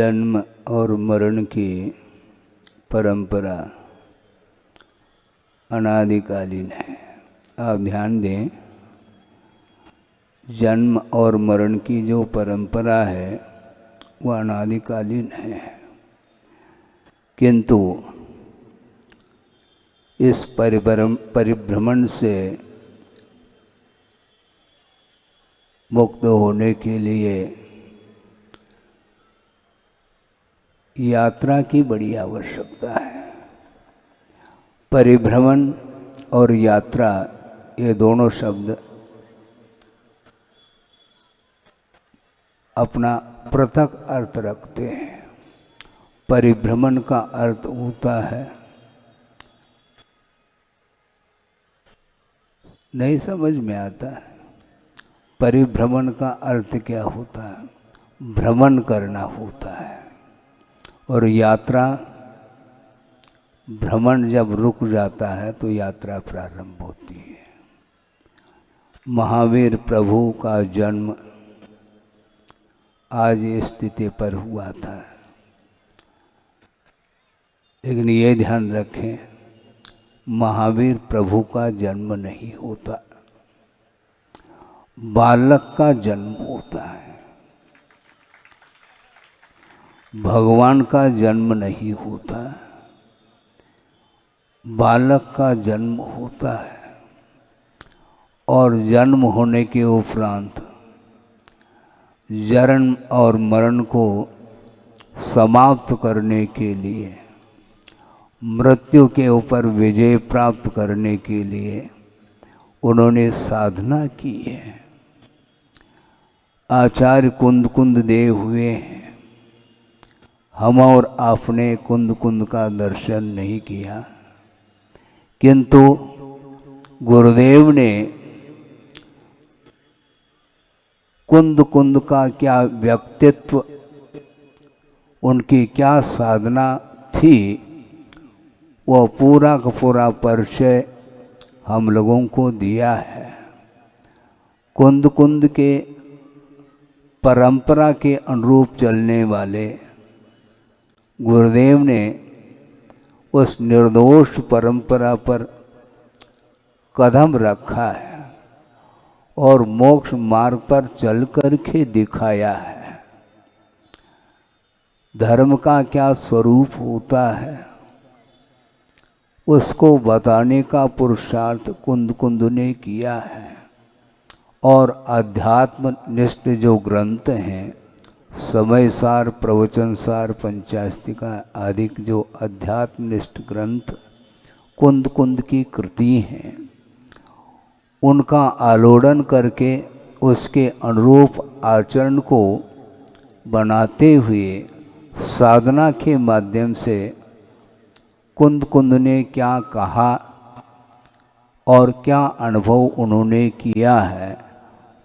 जन्म और मरण की परंपरा अनादिकालीन है। आप ध्यान दें, जन्म और मरण की जो परंपरा है वह अनादिकालीन है, किंतु इस परिभ्रमण से मुक्त होने के लिए यात्रा की बड़ी आवश्यकता है। परिभ्रमण और यात्रा ये दोनों शब्द अपना पृथक अर्थ रखते हैं। परिभ्रमण का अर्थ होता है, नहीं समझ में आता है, परिभ्रमण का अर्थ क्या होता है? भ्रमण करना होता है। और यात्रा, भ्रमण जब रुक जाता है तो यात्रा प्रारंभ होती है। महावीर प्रभु का जन्म आज इस स्थिति पर हुआ था, लेकिन ये ध्यान रखें, महावीर प्रभु का जन्म नहीं होता, बालक का जन्म होता है। भगवान का जन्म नहीं होता, बालक का जन्म होता है। और जन्म होने के उपरांत जन्म और मरण को समाप्त करने के लिए, मृत्यु के ऊपर विजय प्राप्त करने के लिए उन्होंने साधना की है। आचार्य कुंद कुंद देव हुए हैं, हम और आपने कुंद कुंद का दर्शन नहीं किया, किंतु गुरुदेव ने कुंद कुंद का क्या व्यक्तित्व, उनकी क्या साधना थी, वह पूरा का पूरा परिचय हम लोगों को दिया है। कुंद कुंद के परंपरा के अनुरूप चलने वाले गुरुदेव ने उस निर्दोष परंपरा पर कदम रखा है और मोक्ष मार्ग पर चल कर के दिखाया है। धर्म का क्या स्वरूप होता है उसको बताने का पुरुषार्थ कुंद कुंद ने किया है। और अध्यात्म निष्ठ जो ग्रंथ हैं, समय सार, प्रवचन सार, पंचास्तिका आदि जो अध्यात्मनिष्ठ ग्रंथ कुंद कुंद की कृति हैं, उनका आलोड़न करके उसके अनुरूप आचरण को बनाते हुए साधना के माध्यम से कुंद कुंद ने क्या कहा और क्या अनुभव उन्होंने किया है,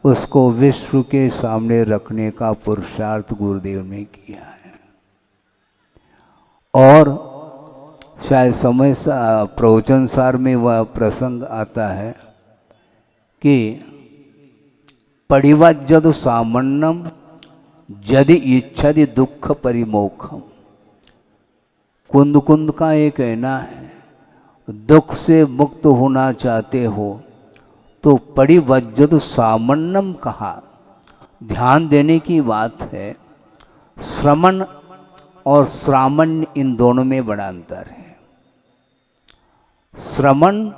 उसको विश्व के सामने रखने का पुरुषार्थ गुरुदेव ने किया है। और शायद समय प्रवचन सार में वह प्रसंग आता है कि पड़िवज्जदु सामन्नम यदि इच्छति दुख परिमोक्षम। कुंद कुंद का ये कहना है, दुख से मुक्त होना चाहते हो तो पड़िवज्जदु सामन्नम कहा, ध्यान देने की बात है। श्रमण और श्रामण्य, इन दोनों में बड़ा अंतर है। श्रमण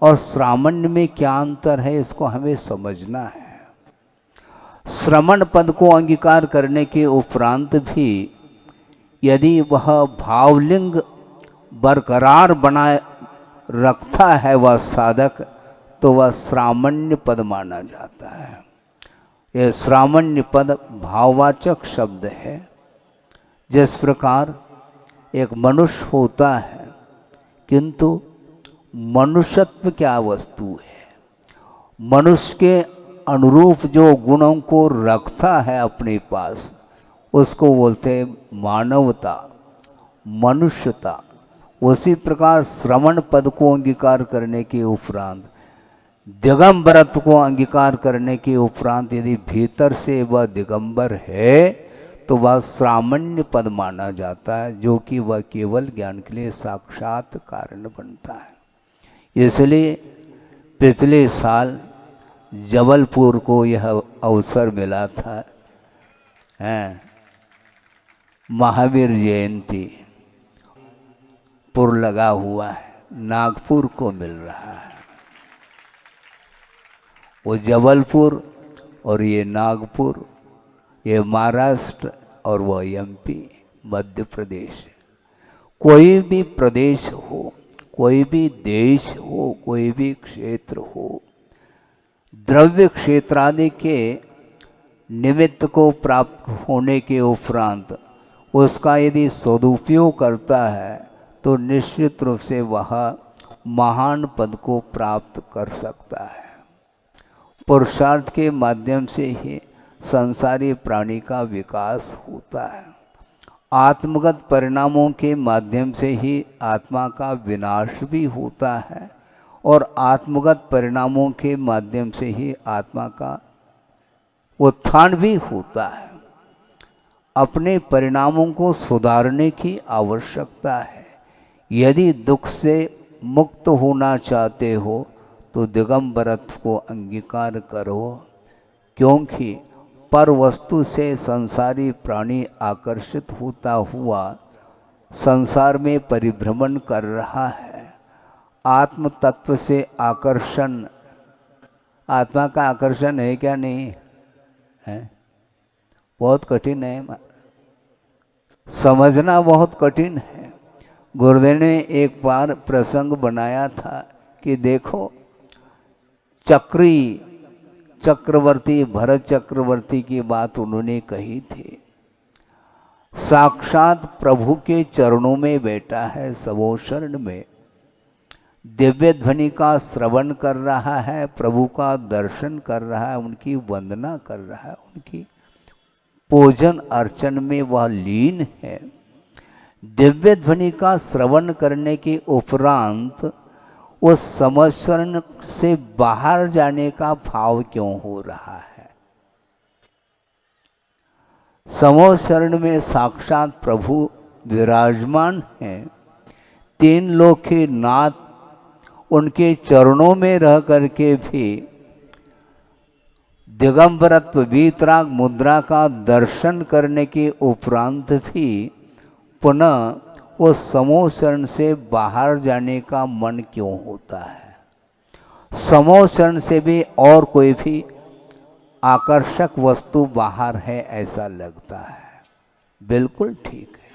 और श्रामण्य में क्या अंतर है, इसको हमें समझना है। श्रमण पद को अंगीकार करने के उपरांत भी यदि वह भावलिंग बरकरार बनाए रखता है वह साधक, तो वह श्रामण्य पद माना जाता है। यह श्रामण्य पद भाववाचक शब्द है। जिस प्रकार एक मनुष्य होता है, किंतु मनुष्यत्व क्या वस्तु है, मनुष्य के अनुरूप जो गुणों को रखता है अपने पास, उसको बोलते हैं मानवता, मनुष्यता। उसी प्रकार श्रवण पद को अंगीकार करने के उपरांत, दिगंबरत्व को अंगीकार करने के उपरांत यदि भीतर से वह दिगंबर है तो वह श्रामण्य पद माना जाता है, जो कि वह केवल ज्ञान के लिए साक्षात कारण बनता है। इसलिए पिछले साल जबलपुर को यह अवसर मिला था, महावीर जयंती पुर लगा हुआ है, नागपुर को मिल रहा है। वो जबलपुर और ये नागपुर, ये महाराष्ट्र और वह एमपी मध्य प्रदेश। कोई भी प्रदेश हो, कोई भी देश हो, कोई भी क्षेत्र हो, द्रव्य क्षेत्रादि के निमित्त को प्राप्त होने के उपरांत उसका यदि सदुपयोग करता है तो निश्चित रूप से वह महान पद को प्राप्त कर सकता है। पुरुषार्थ के माध्यम से ही संसारी प्राणी का विकास होता है। आत्मगत परिणामों के माध्यम से ही आत्मा का विनाश भी होता है और आत्मगत परिणामों के माध्यम से ही आत्मा का उत्थान भी होता है। अपने परिणामों को सुधारने की आवश्यकता है। यदि दुख से मुक्त होना चाहते हो तो दिगंबरत्व को अंगीकार करो, क्योंकि पर वस्तु से संसारी प्राणी आकर्षित होता हुआ संसार में परिभ्रमण कर रहा है। आत्म तत्व से आकर्षण, आत्मा का आकर्षण है क्या? नहीं है, बहुत कठिन है, समझना बहुत कठिन है। गुरुदेव ने एक बार प्रसंग बनाया था कि देखो, चक्रवर्ती भरत चक्रवर्ती की बात उन्होंने कही थी। साक्षात प्रभु के चरणों में बैठा है, सबोशरण में दिव्य ध्वनि का श्रवण कर रहा है, प्रभु का दर्शन कर रहा है, उनकी वंदना कर रहा है, उनकी पूजन अर्चन में वह लीन है। दिव्य ध्वनि का श्रवण करने के उपरांत उस समस्वरण से बाहर जाने का भाव क्यों हो रहा है? समोशरण में साक्षात प्रभु विराजमान हैं, तीन लोक के नाथ उनके चरणों में रह करके भी दिगंबरत्व वीतराग मुद्रा का दर्शन करने के उपरांत भी पुनः उस समोशरण से बाहर जाने का मन क्यों होता है? समोशरण से भी और कोई भी आकर्षक वस्तु बाहर है ऐसा लगता है। बिल्कुल ठीक है।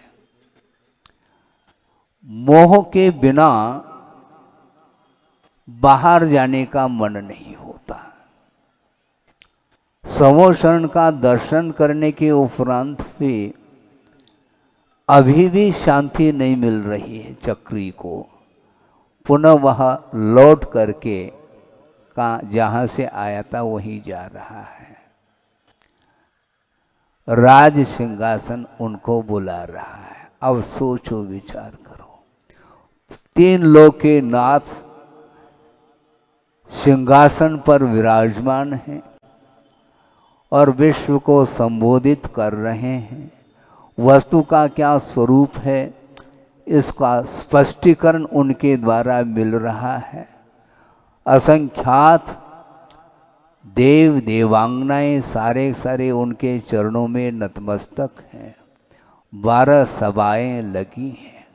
मोह के बिना बाहर जाने का मन नहीं होता। समोशरण का दर्शन करने के उपरांत भी अभी भी शांति नहीं मिल रही है चक्री को। पुनः वह लौट करके का जहां से आया था वहीं जा रहा है। राज सिंहासन उनको बुला रहा है। अब सोचो, विचार करो, तीन लोक के नाथ सिंहासन पर विराजमान हैं और विश्व को संबोधित कर रहे हैं। वस्तु का क्या स्वरूप है इसका स्पष्टीकरण उनके द्वारा मिल रहा है। असंख्यात देव देवांगनाएं सारे उनके चरणों में नतमस्तक हैं। 12 सभाएं लगी हैं।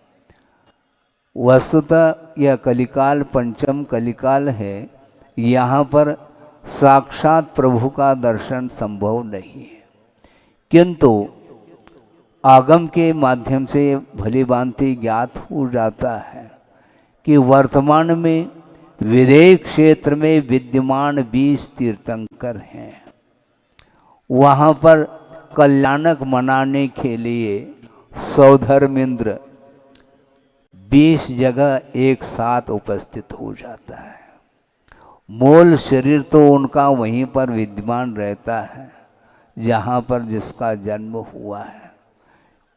वस्तुतः यह कलिकाल पंचम कलिकाल है। यहाँ पर साक्षात प्रभु का दर्शन संभव नहीं है, किंतु आगम के माध्यम से भली भांति ज्ञात हो जाता है कि वर्तमान में विदेह क्षेत्र में विद्यमान 20 तीर्थंकर हैं। वहाँ पर कल्याणक मनाने के लिए सौधर्मेंद्र 20 जगह एक साथ उपस्थित हो जाता है। मूल शरीर तो उनका वहीं पर विद्यमान रहता है जहाँ पर जिसका जन्म हुआ है,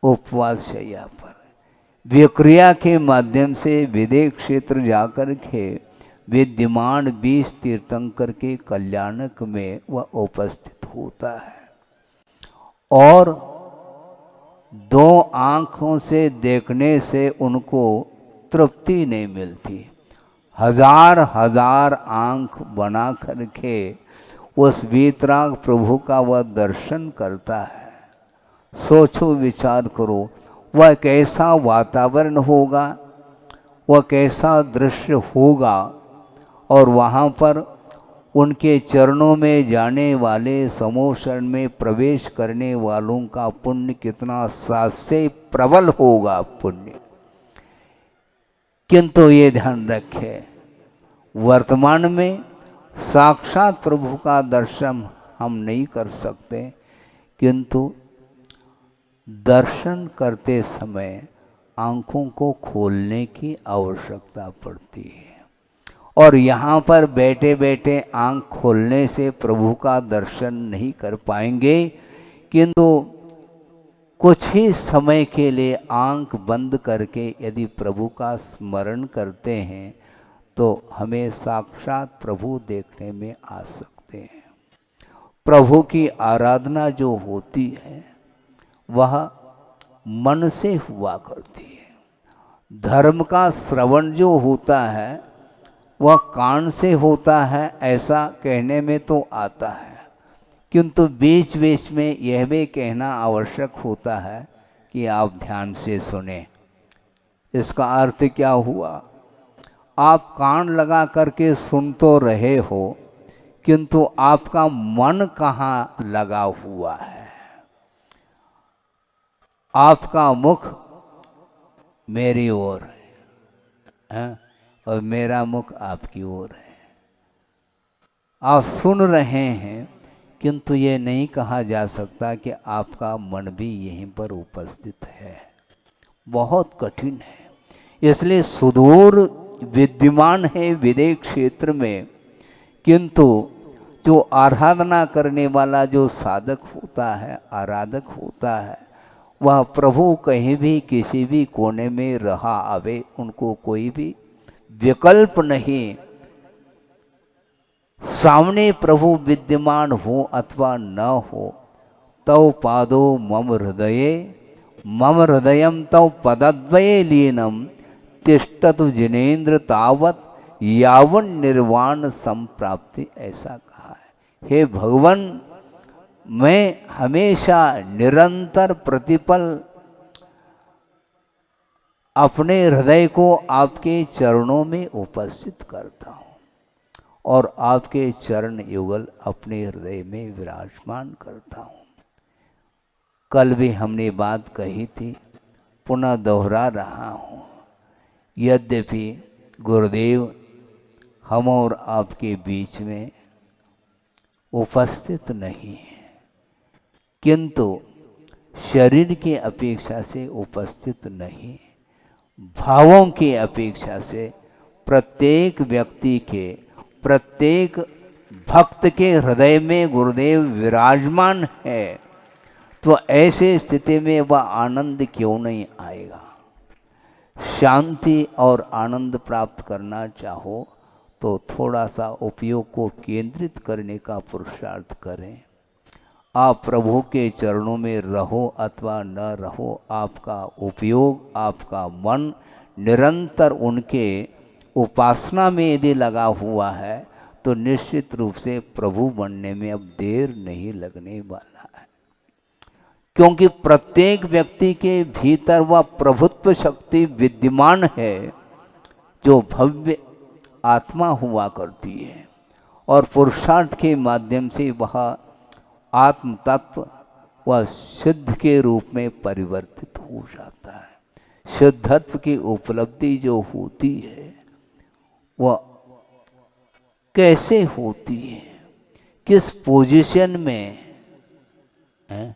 उपवास शैया पर। विक्रिया के माध्यम से विदेह क्षेत्र जाकर के विद्यमान 20 तीर्थंकर के कल्याणक में वह उपस्थित होता है और दो आँखों से देखने से उनको तृप्ति नहीं मिलती। हजार हजार आँख बना करके उस वीतराग प्रभु का वह दर्शन करता है। सोचो, विचार करो, वह कैसा वातावरण होगा, वह कैसा दृश्य होगा, और वहाँ पर उनके चरणों में जाने वाले, समूह शरण में प्रवेश करने वालों का पुण्य कितना सासे प्रबल होगा पुण्य। किंतु ये ध्यान रखें, वर्तमान में साक्षात प्रभु का दर्शन हम नहीं कर सकते, किंतु दर्शन करते समय आँखों को खोलने की आवश्यकता पड़ती है। और यहाँ पर बैठे बैठे आँख खोलने से प्रभु का दर्शन नहीं कर पाएंगे, किंतु कुछ ही समय के लिए आँख बंद करके यदि प्रभु का स्मरण करते हैं तो हमें साक्षात प्रभु देखने में आ सकते हैं। प्रभु की आराधना जो होती है वह मन से हुआ करती है। धर्म का श्रवण जो होता है वह कान से होता है, ऐसा कहने में तो आता है, किंतु बीच बीच में यह भी कहना आवश्यक होता है कि आप ध्यान से सुने। इसका अर्थ क्या हुआ? आप कान लगा करके सुन तो रहे हो, किंतु आपका मन कहाँ लगा हुआ है? आपका मुख मेरी ओर है और मेरा मुख आपकी ओर है। आप सुन रहे हैं, किंतु ये नहीं कहा जा सकता कि आपका मन भी यहीं पर उपस्थित है। बहुत कठिन है। इसलिए सुदूर विद्यमान है विदेह क्षेत्र में, किंतु जो आराधना करने वाला जो साधक होता है, आराधक होता है, वह प्रभु कहीं भी किसी भी कोने में रहा आवे, उनको कोई भी विकल्प नहीं। सामने प्रभु विद्यमान हो अथवा न हो, तव पादो मम हृदये, मम हृदयम तव पदद्वये लीनम, तिष्ठतु जिनेन्द्र तावत यावन निर्वाण संप्राप्ति, ऐसा कहा है। हे भगवान, मैं हमेशा निरंतर प्रतिपल अपने हृदय को आपके चरणों में उपस्थित करता हूँ और आपके चरण युगल अपने हृदय में विराजमान करता हूँ। कल भी हमने बात कही थी, पुनः दोहरा रहा हूँ। यद्यपि गुरुदेव हम और आपके बीच में उपस्थित नहीं है, किंतु शरीर की अपेक्षा से उपस्थित नहीं, भावों की अपेक्षा से प्रत्येक व्यक्ति के, प्रत्येक भक्त के हृदय में गुरुदेव विराजमान है। तो ऐसे स्थिति में वह आनंद क्यों नहीं आएगा? शांति और आनंद प्राप्त करना चाहो तो थोड़ा सा उपयोग को केंद्रित करने का पुरुषार्थ करें। आप प्रभु के चरणों में रहो अथवा न रहो, आपका उपयोग, आपका मन निरंतर उनके उपासना में यदि लगा हुआ है तो निश्चित रूप से प्रभु बनने में अब देर नहीं लगने वाला है। क्योंकि प्रत्येक व्यक्ति के भीतर वह प्रभुत्व शक्ति विद्यमान है जो भव्य आत्मा हुआ करती है, और पुरुषार्थ के माध्यम से वह आत्म तत्व वह सिद्ध के रूप में परिवर्तित हो जाता है। सिद्धत्व की उपलब्धि जो होती है वह कैसे होती है, किस पोजीशन में है?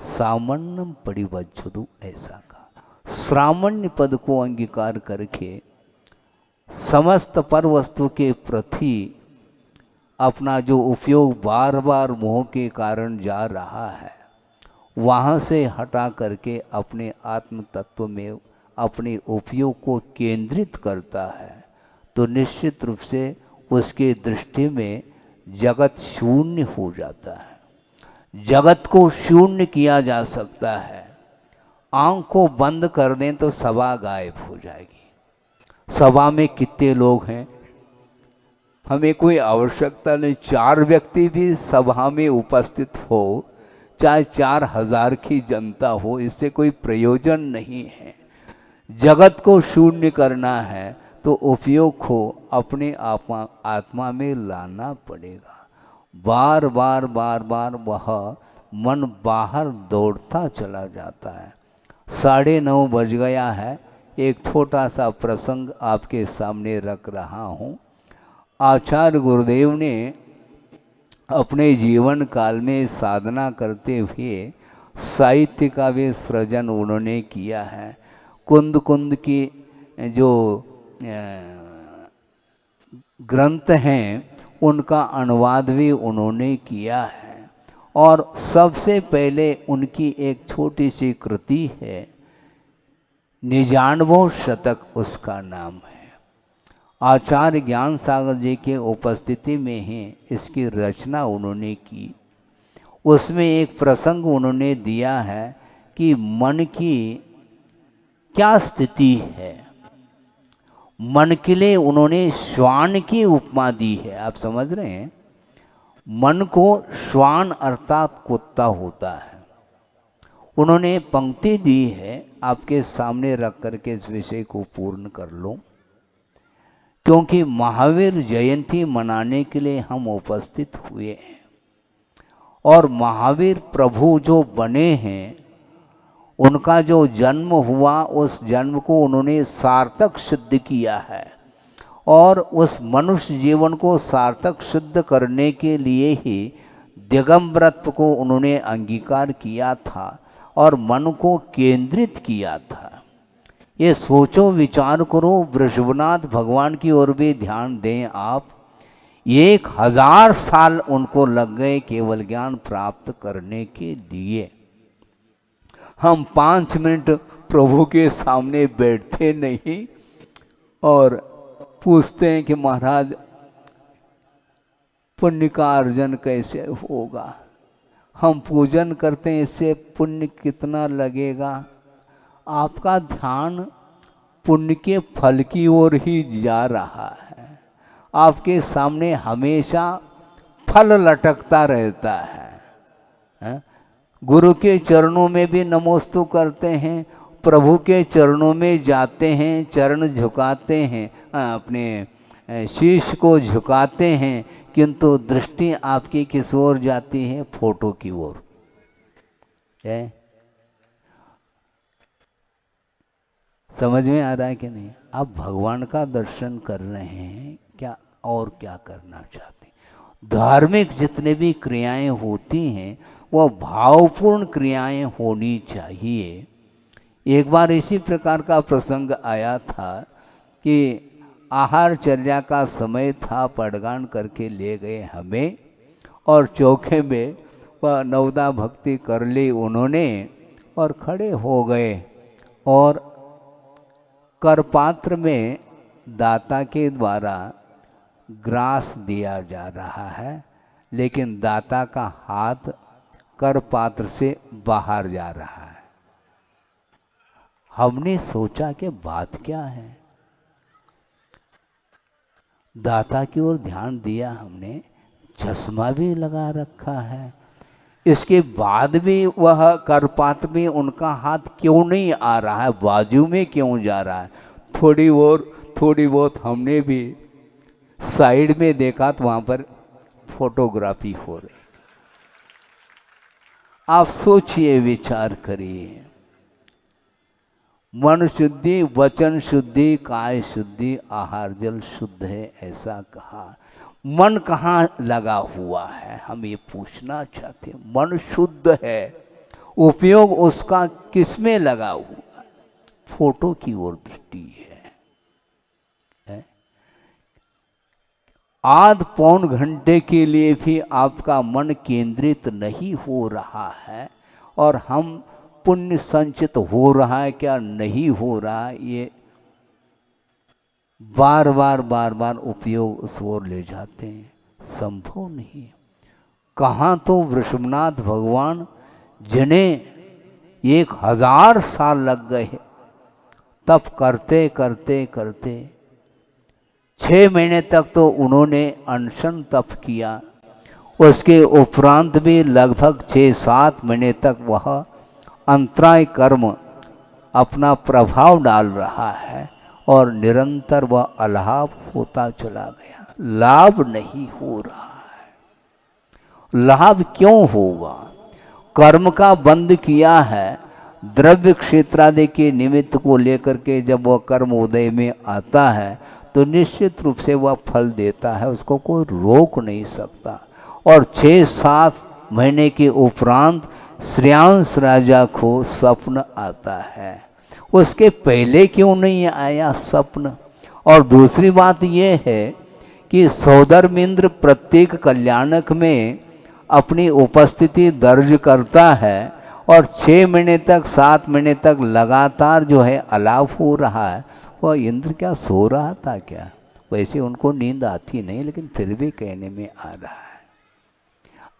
सामान्यम परिवज्जतु, ऐसा कहा। सामान्य पद को अंगीकार करके समस्त पर वस्तु के प्रति अपना जो उपयोग बार बार मोह के कारण जा रहा है, वहाँ से हटा करके अपने आत्म तत्व में अपने उपयोग को केंद्रित करता है, तो निश्चित रूप से उसके दृष्टि में जगत शून्य हो जाता है। जगत को शून्य किया जा सकता है। आंख को बंद कर दें तो सभा गायब हो जाएगी। सभा में कितने लोग हैं, हमें कोई आवश्यकता नहीं, 4 व्यक्ति भी सभा में उपस्थित हो, चाहे 4000 की जनता हो, इससे कोई प्रयोजन नहीं है। जगत को शून्य करना है तो उपयोग को अपने आत्मा में लाना पड़ेगा। बार बार बार बार वह मन बाहर दौड़ता चला जाता है। 9:30 बज गया है। एक छोटा सा प्रसंग आपके सामने रख रहा हूँ। आचार्य गुरुदेव ने अपने जीवन काल में साधना करते हुए साहित्य का भी सृजन उन्होंने किया है। कुंद कुंद की जो ग्रंथ हैं उनका अनुवाद भी उन्होंने किया है। और सबसे पहले उनकी एक छोटी सी कृति है, 99 शतक उसका नाम है। आचार्य ज्ञान सागर जी के उपस्थिति में ही इसकी रचना उन्होंने की। उसमें एक प्रसंग उन्होंने दिया है कि मन की क्या स्थिति है। मन के लिए उन्होंने श्वान की उपमा दी है। आप समझ रहे हैं, मन को श्वान अर्थात कुत्ता होता है। उन्होंने पंक्ति दी है, आपके सामने रख करके इस विषय को पूर्ण कर लो। क्योंकि महावीर जयंती मनाने के लिए हम उपस्थित हुए हैं और महावीर प्रभु जो बने हैं, उनका जो जन्म हुआ उस जन्म को उन्होंने सार्थक सिद्ध किया है। और उस मनुष्य जीवन को सार्थक सिद्ध करने के लिए ही दिगंबरत्व को उन्होंने अंगीकार किया था और मन को केंद्रित किया था। ये सोचो विचार करो, वृषभनाथ भगवान की ओर भी ध्यान दें आप। 1000 साल उनको लग गए केवल ज्ञान प्राप्त करने के लिए। हम 5 मिनट प्रभु के सामने बैठते नहीं और पूछते हैं कि महाराज पुण्य का अर्जन कैसे होगा। हम पूजन करते हैं, इससे पुण्य कितना लगेगा। आपका ध्यान पुण्य के फल की ओर ही जा रहा है। आपके सामने हमेशा फल लटकता रहता है। गुरु के चरणों में भी नमोस्तु करते हैं, प्रभु के चरणों में जाते हैं, चरण झुकाते हैं, अपने शीश को झुकाते हैं, किंतु दृष्टि आपकी किस ओर जाती है? फोटो की ओर। समझ में आ रहा है कि नहीं? आप भगवान का दर्शन कर रहे हैं क्या और क्या करना चाहते हैं? धार्मिक जितने भी क्रियाएं होती हैं वह भावपूर्ण क्रियाएं होनी चाहिए। एक बार इसी प्रकार का प्रसंग आया था कि आहारचर्या का समय था, पड़गान करके ले गए हमें और चौके में वह नवदा भक्ति कर ली उन्होंने और खड़े हो गए और करपात्र में दाता के द्वारा ग्रास दिया जा रहा है, लेकिन दाता का हाथ करपात्र से बाहर जा रहा है। हमने सोचा कि बात क्या है। दाता की ओर ध्यान दिया हमने, चश्मा भी लगा रखा है, इसके बाद भी वह करपात्र में उनका हाथ क्यों नहीं आ रहा है, बाजू में क्यों जा रहा है। थोड़ी बहुत हमने भी साइड में देखा तो वहां पर फोटोग्राफी हो रही। आप सोचिए, विचार करिए। मन शुद्धि, वचन शुद्धि, काय शुद्धि, आहार जल शुद्ध है, ऐसा कहा। मन कहाँ लगा हुआ है, हम ये पूछना चाहते हैं। मन शुद्ध है, उपयोग उसका किसमें लगा हुआ? फोटो की ओर दृष्टि है। आध पौन घंटे के लिए भी आपका मन केंद्रित नहीं हो रहा है और हम पुण्य संचित हो रहा है क्या नहीं हो रहा है, ये बार बार उपयोग उस ओर ले जाते हैं। संभव नहीं। कहाँ तो वृषभनाथ भगवान जिन्हें 1000 साल लग गए तप करते करते करते 6 महीने तक तो उन्होंने अनशन तप किया। उसके उपरांत भी लगभग 6-7 महीने तक वह अंतराय कर्म अपना प्रभाव डाल रहा है और निरंतर वह अलाभ होता चला गया, लाभ नहीं हो रहा है। लाभ क्यों होगा? कर्म का बंद किया है, द्रव्य क्षेत्रादि के निमित्त को लेकर के जब वह कर्म उदय में आता है तो निश्चित रूप से वह फल देता है, उसको कोई रोक नहीं सकता। और 6-7 महीने के उपरांत श्रेयांश राजा को स्वप्न आता है, उसके पहले क्यों नहीं आया स्वप्न? और दूसरी बात यह है कि सौधर्मेंद्र प्रत्येक कल्याणक में अपनी उपस्थिति दर्ज करता है और 6 महीने तक 7 महीने तक लगातार जो है अलाभ हो रहा है। वह इंद्र क्या सो रहा था क्या? वैसे उनको नींद आती नहीं, लेकिन फिर भी कहने में आ रहा है।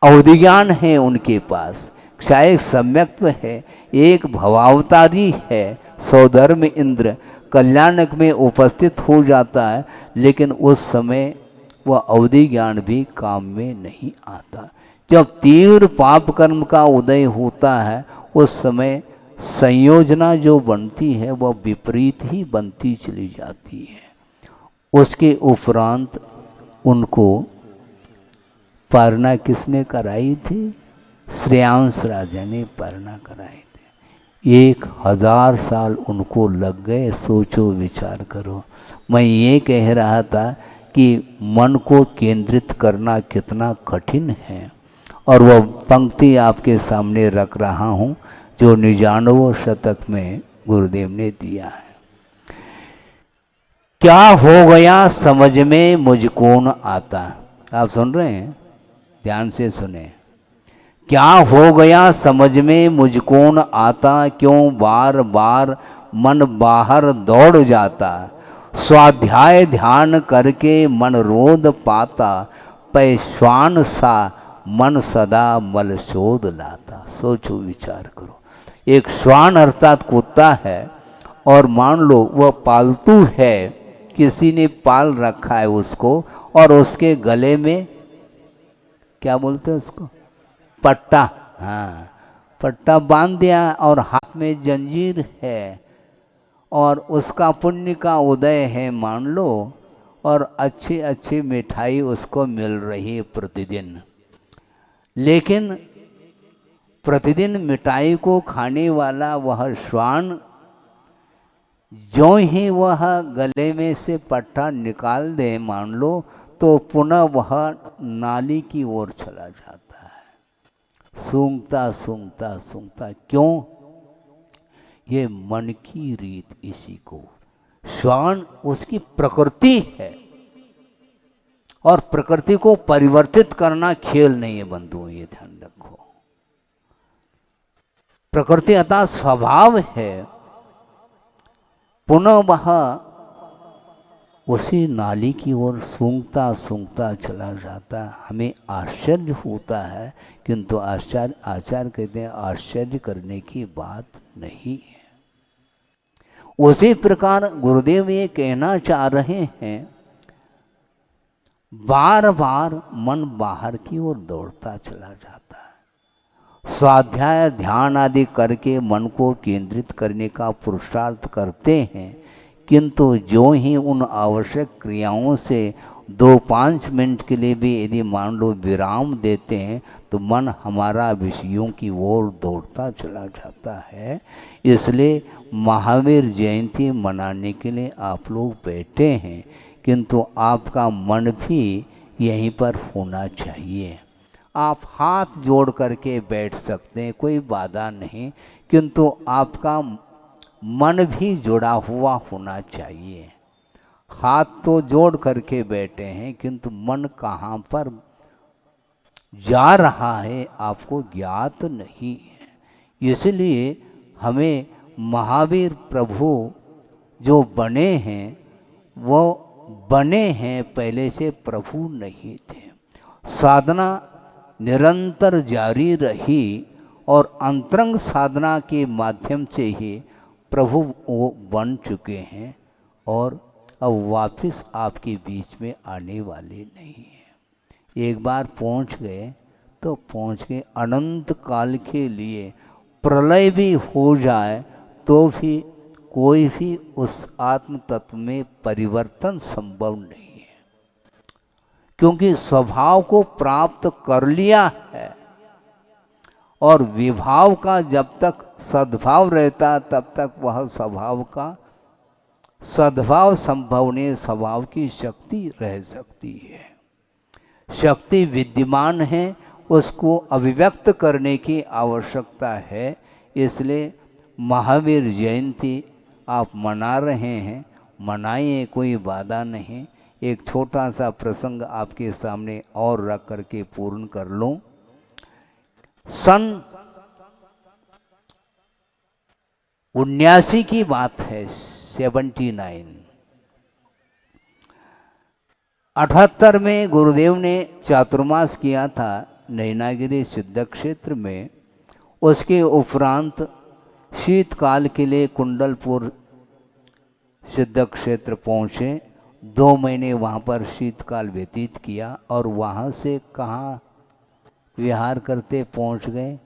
अवधि ज्ञान है उनके पास, क्षायक सम्यक्त्व है, एक भवावतारी है। सौधर्म इंद्र कल्याणक में उपस्थित हो जाता है, लेकिन उस समय वह अवधि ज्ञान भी काम में नहीं आता। जब तीव्र पाप कर्म का उदय होता है उस समय संयोजना जो बनती है वह विपरीत ही बनती चली जाती है। उसके उपरांत उनको पारना किसने कराई थी? श्रेयांश राजा ने पारना कराई थी। 1000 साल उनको लग गए। सोचो विचार करो। मैं ये कह रहा था कि मन को केंद्रित करना कितना कठिन है, और वह पंक्ति आपके सामने रख रहा हूँ जो 99वें शतक में गुरुदेव ने दिया है। क्या हो गया समझ में मुझको न आता। आप सुन रहे हैं? ध्यान से सुने। क्या हो गया समझ में मुझको न आता, क्यों बार बार मन बाहर दौड़ जाता। स्वाध्याय ध्यान करके मन रोध पाता, पैश्वान सा मन सदा मल शोध लाता। सोचो विचार करो। एक श्वान अर्थात कुत्ता है, और मान लो वह पालतू है, किसी ने पाल रखा है उसको, और उसके गले में क्या बोलते हैं उसको? पट्टा। हाँ, पट्टा बांध दिया और हाथ में जंजीर है, और उसका पुण्य का उदय है मान लो, और अच्छी अच्छी मिठाई उसको मिल रही है प्रतिदिन। लेकिन प्रतिदिन मिठाई को खाने वाला वह श्वान जो ही वह गले में से पट्टा निकाल दे मान लो, तो पुनः वह नाली की ओर चला जाता है, सूंघता सूंघता सूंघता। क्यों? ये मन की रीत। इसी को श्वान उसकी प्रकृति है, और प्रकृति को परिवर्तित करना खेल नहीं है बंधुओं, ये ध्यान रखो। प्रकृति अतः स्वभाव है, पुनः वह उसी नाली की ओर सूंघता सूंघता चला जाता है। हमें आश्चर्य होता है, किंतु आचार्य कहते हैं आश्चर्य करने की बात नहीं है। उसी प्रकार गुरुदेव ये कहना चाह रहे हैं, बार बार मन बाहर की ओर दौड़ता चला जाता है। स्वाध्याय ध्यान आदि करके मन को केंद्रित करने का पुरुषार्थ करते हैं, किंतु जो ही उन आवश्यक क्रियाओं से 2-5 मिनट के लिए भी यदि मान लो विराम देते हैं, तो मन हमारा विषयों की ओर दौड़ता चला जाता है। इसलिए महावीर जयंती मनाने के लिए आप लोग बैठे हैं, किंतु आपका मन भी यहीं पर होना चाहिए। आप हाथ जोड़ करके बैठ सकते हैं, कोई बाधा नहीं, किंतु आपका मन भी जुड़ा हुआ होना चाहिए। हाथ तो जोड़ करके बैठे हैं, किंतु मन कहाँ पर जा रहा है आपको ज्ञात नहीं है। इसलिए हमें महावीर प्रभु जो बने हैं वो बने हैं, पहले से प्रभु नहीं थे। साधना निरंतर जारी रही और अंतरंग साधना के माध्यम से ही प्रभु वो बन चुके हैं और अब वापस आपके बीच में आने वाले नहीं हैं। एक बार पहुंच गए तो पहुंच गए। अनंत काल के लिए प्रलय भी हो जाए तो भी कोई भी उस आत्म तत्व में परिवर्तन संभव नहीं है, क्योंकि स्वभाव को प्राप्त कर लिया है। और विभाव का जब तक सद्भाव रहता तब तक वह स्वभाव का सद्भाव संभव नहीं, स्वभाव की शक्ति रह सकती है। शक्ति विद्यमान है, उसको अभिव्यक्त करने की आवश्यकता है। इसलिए महावीर जयंती आप मना रहे हैं, मनाइए, कोई बाधा नहीं। एक छोटा सा प्रसंग आपके सामने और रख करके पूर्ण कर लूं। सन 79 की बात है, 79। 78 में गुरुदेव ने चातुर्मास किया था नैनागिरी सिद्ध क्षेत्र में। उसके उपरांत शीतकाल के लिए कुंडलपुर सिद्ध क्षेत्र पहुँचे। 2 महीने वहाँ पर शीतकाल व्यतीत किया और वहाँ से कहाँ विहार करते पहुँच गए?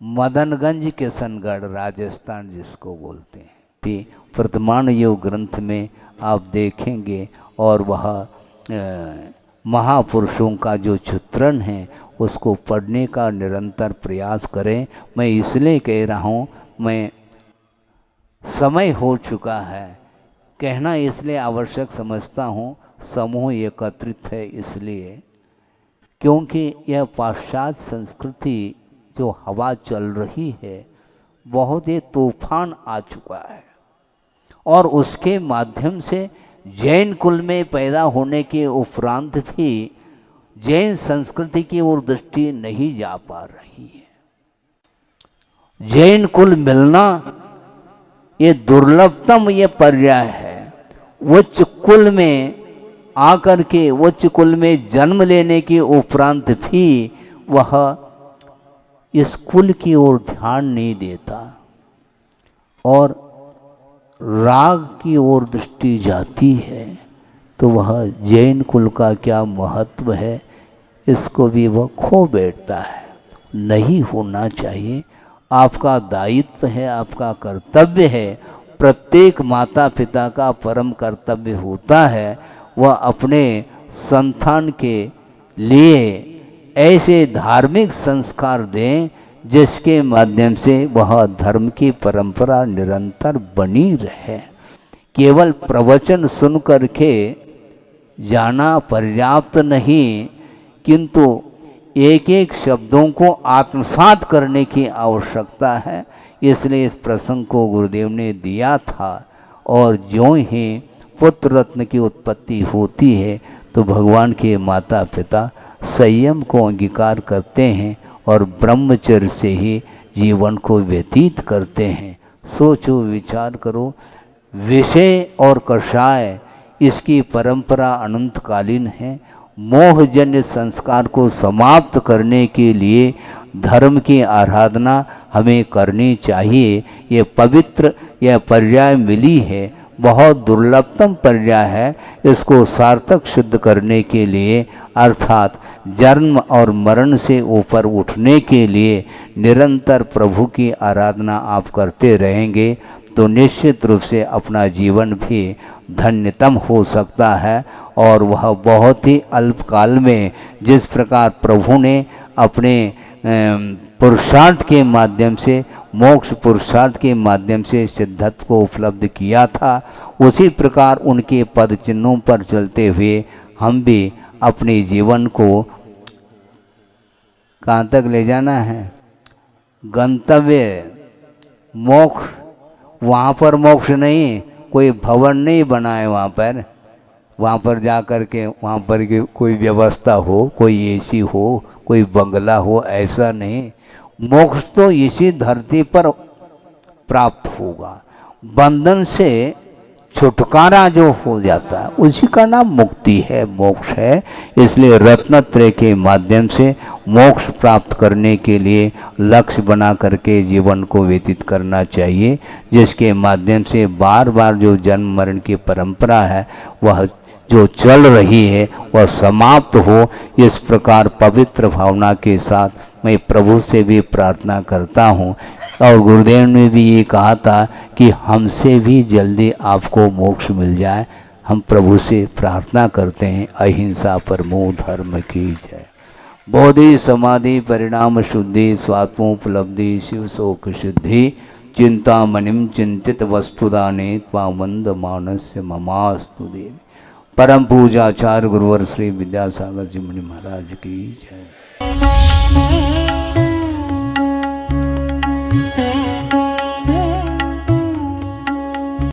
मदनगंज किशनगढ़, राजस्थान जिसको बोलते हैं। भी वर्तमान योग ग्रंथ में आप देखेंगे और वह महापुरुषों का जो चित्रण है उसको पढ़ने का निरंतर प्रयास करें। मैं इसलिए कह रहा हूँ, मैं समय हो चुका है, कहना इसलिए आवश्यक समझता हूँ। समूह एकत्रित है इसलिए क्योंकि यह पाश्चात्य संस्कृति जो हवा चल रही है बहुत ही तूफान आ चुका है और उसके माध्यम से जैन कुल में पैदा होने के उपरांत भी जैन संस्कृति की ओर दृष्टि नहीं जा पा रही है। जैन कुल मिलना ये दुर्लभतम ये पर्याय है। उच्च कुल में आकर के उच्च कुल में जन्म लेने के उपरांत भी वह इस कुल की ओर ध्यान नहीं देता और राग की ओर दृष्टि जाती है, तो वह जैन कुल का क्या महत्व है इसको भी वह खो बैठता है। नहीं होना चाहिए। आपका दायित्व है, आपका कर्तव्य है। प्रत्येक माता पिता का परम कर्तव्य होता है वह अपने संतान के लिए ऐसे धार्मिक संस्कार दें जिसके माध्यम से वह धर्म की परंपरा निरंतर बनी रहे। केवल प्रवचन सुन करके जाना पर्याप्त नहीं, किंतु एक एक शब्दों को आत्मसात करने की आवश्यकता है। इसलिए इस प्रसंग को गुरुदेव ने दिया था। और ज्यों ही पुत्र रत्न की उत्पत्ति होती है तो भगवान के माता पिता संयम को अंगीकार करते हैं और ब्रह्मचर्य से ही जीवन को व्यतीत करते हैं। सोचो, विचार करो। विषय और कषाय इसकी परंपरा अनंतकालीन है। मोहजन्य संस्कार को समाप्त करने के लिए धर्म की आराधना हमें करनी चाहिए। ये पवित्र यह पर्याय मिली है, बहुत दुर्लभतम पर्याय है। इसको सार्थक सिद्ध करने के लिए अर्थात जन्म और मरण से ऊपर उठने के लिए निरंतर प्रभु की आराधना आप करते रहेंगे तो निश्चित रूप से अपना जीवन भी धन्यतम हो सकता है। और वह बहुत ही अल्पकाल में जिस प्रकार प्रभु ने अपने पुरुषार्थ के माध्यम से, मोक्ष पुरुषार्थ के माध्यम से सिद्धत्व को उपलब्ध किया था, उसी प्रकार उनके पद चिन्हों पर चलते हुए हम भी अपने जीवन को कहाँ तक ले जाना है? गंतव्य मोक्ष। वहाँ पर मोक्ष नहीं, कोई भवन नहीं बनाए वहाँ पर जा कर के वहाँ पर कोई व्यवस्था हो, कोई एसी हो, कोई बंगला हो, ऐसा नहीं। मोक्ष तो इसी धरती पर प्राप्त होगा। बंधन से छुटकारा जो हो जाता है उसी का नाम मुक्ति है, मोक्ष है। इसलिए रत्नत्रय के माध्यम से मोक्ष प्राप्त करने के लिए लक्ष्य बना करके जीवन को व्यतीत करना चाहिए, जिसके माध्यम से बार बार जो जन्म मरण की परंपरा है वह जो चल रही है वह समाप्त हो। इस प्रकार पवित्र भावना के साथ मैं प्रभु से भी प्रार्थना करता हूँ। और गुरुदेव ने भी ये कहा था कि हमसे भी जल्दी आपको मोक्ष मिल जाए। हम प्रभु से प्रार्थना करते हैं। अहिंसा परमो धर्म की जय। बोधि समाधि परिणाम शुद्धि स्वात्मोपलब्धि शिव शोक शुद्धि चिंतामणिम चिंतित वस्तुदाने त्वामंद मानस्य ममास्तु देवी। परम पूजाचार्य गुरुवर श्री विद्यासागर जी मुनि महाराज की जय।